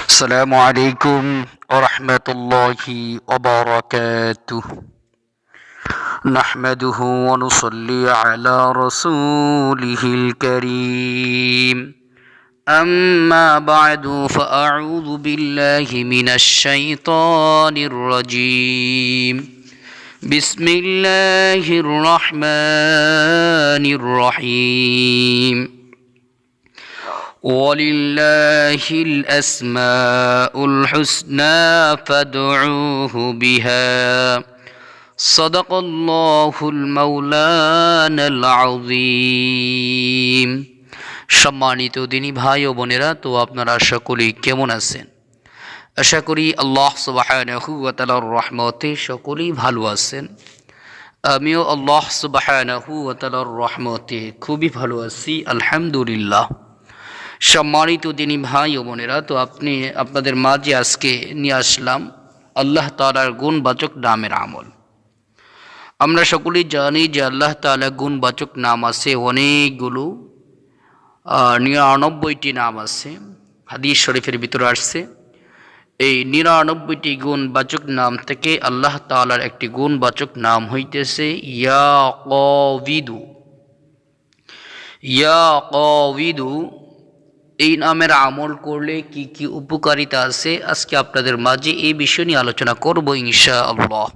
السلام عليكم ورحمة الله وبركاته. نحمده ونصلي على رسوله الكريم. أما بعد فأعوذ بالله من الشيطان الرجيم. بسم الله الرحمن الرحيم. ولله الأسماء الحسنى فادعوه بها صدق الله المولانا العظيم. সম্মানিত দিনী ভাই ও বোনেরা, তো আপনারা সকলেই কেমন আছেন? আশা করি আল্লাহ সুবহানাহু ওয়া তাআলার রহমতে সকলেই ভালো আছেন। আমিও আল্লাহ সুবহানাহু ওয়া তাআলার রহমতে খুবই ভালো আছি, আলহামদুলিল্লাহ। সম্মানিত দিনী ভাই ও বোনেরা, তো আপনাদের মাঝে আজকে নিয়ে আসলাম আল্লাহ তাআলার গুণবাচক নামের আমল। আমরা সকলেই জানি যে আল্লাহ তাআলা গুণবাচক নাম আছে অনেকগুলো, 99টি নাম আছে। হাদিস শরীফের ভিতরে আসছে এই 99টি গুণবাচক নাম থেকে আল্লাহ তাআলার একটি গুণবাচক নাম হইতেছে ইয়া কাবিদু। ইয়া কাবিদু এই নামের আমল করলে কি কি উপকারিতা আছে, আজকে আপনাদের মাঝে এই বিষয় নিয়ে আলোচনা করব ইনশাআল্লাহ।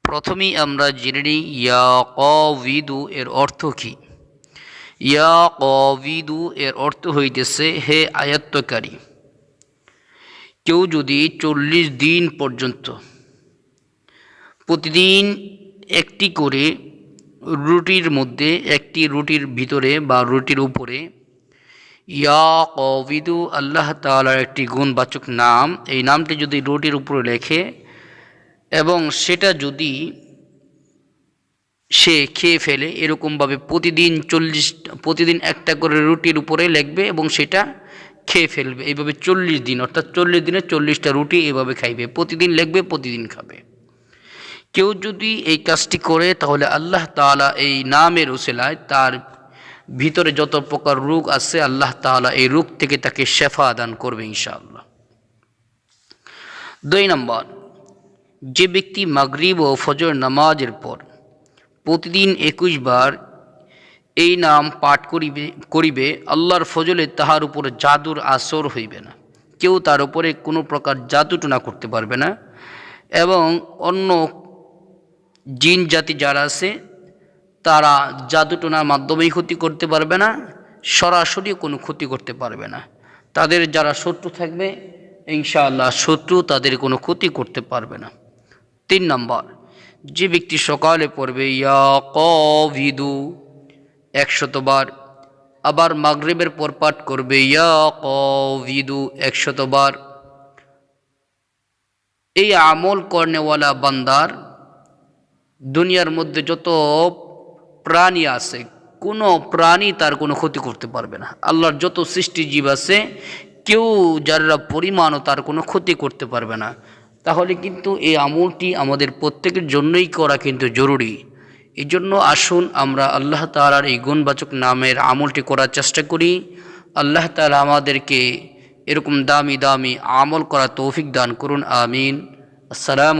প্রথমেই আমরা জেনে নিই ইয়া কাবিদু এর অর্থ কি। ইয়া কাবিদু এর অর্থ হইতেছে হে আয়াত্তকারী। কেউ যদি 40 দিন পর্যন্ত প্রতিদিন একটি করে রুটির মধ্যে, একটি রুটির ভিতরে বা রুটির উপরে ইয়া কাবিদু আল্লাহ তাআলার একটি গুণবাচক নাম, এই নামটি যদি রুটির উপরে লেখে এবং সেটা যদি সে খেয়ে ফেলে, এরকমভাবে প্রতিদিন একটা করে রুটির উপরে লিখবে এবং সেটা খেয়ে ফেলবে। এইভাবে 40 দিন, অর্থাৎ 40 দিনে 40টা রুটি এভাবে খাইবে, প্রতিদিন লিখবে, প্রতিদিন খাবে। কেউ যদি এই কাজটি করে তাহলে আল্লাহ তাআলা এই নামের উসিলায় তার ভিতরে যত প্রকার রোগ আছে আল্লাহ তাআলা এই রোগ থেকে তাকে শেফা দান করবে ইনশাআল্লাহ। 2 নম্বর, যে ব্যক্তি মাগরিব ও ফজর নামাজের পর প্রতিদিন 21 বার এই নাম পাঠ করিবে, আল্লাহর ফজলে তাহার উপরে জাদুর আসর হইবে না। কেউ তার উপরে কোনো প্রকার জাদুটনা করতে পারবে না এবং অন্য জিন জাতি যারা আছে তারা জাদুটনার মাধ্যমেই ক্ষতি করতে পারবে না, সরাসরি কোনো ক্ষতি করতে পারবে না। তাদের যারা শত্রু থাকবে ইনশাআল্লাহ শত্রু তাদের কোনো ক্ষতি করতে পারবে না। 3 নম্বর, যে ব্যক্তি সকালে পড়বে ইয়া কাবিদু 100 বার, আবার মাগরিবের পর পাঠ করবে ইয়া কাবিদু 100 বার, এই আমল করনেওয়ালা বান্দার দুনিয়ার মধ্যে যত প্রাণী আছে কোনো প্রাণী তার কোনো ক্ষতি করতে পারবে না। আল্লাহর যত সৃষ্টি জীব আছে কেউ যারা পরিমাণও তার কোনো ক্ষতি করতে পারবে না। তাহলে কিন্তু এই আমলটি আমাদের প্রত্যেকের জন্যই করা কিন্তু জরুরি। এই জন্য আসুন আমরা আল্লাহ তাআলার এই গুণবাচক নামের আমলটি করার চেষ্টা করি। আল্লাহ তাআলা আমাদেরকে এরকম দামি দামি আমল করা তৌফিক দান করুন, আমিন। আসসালামু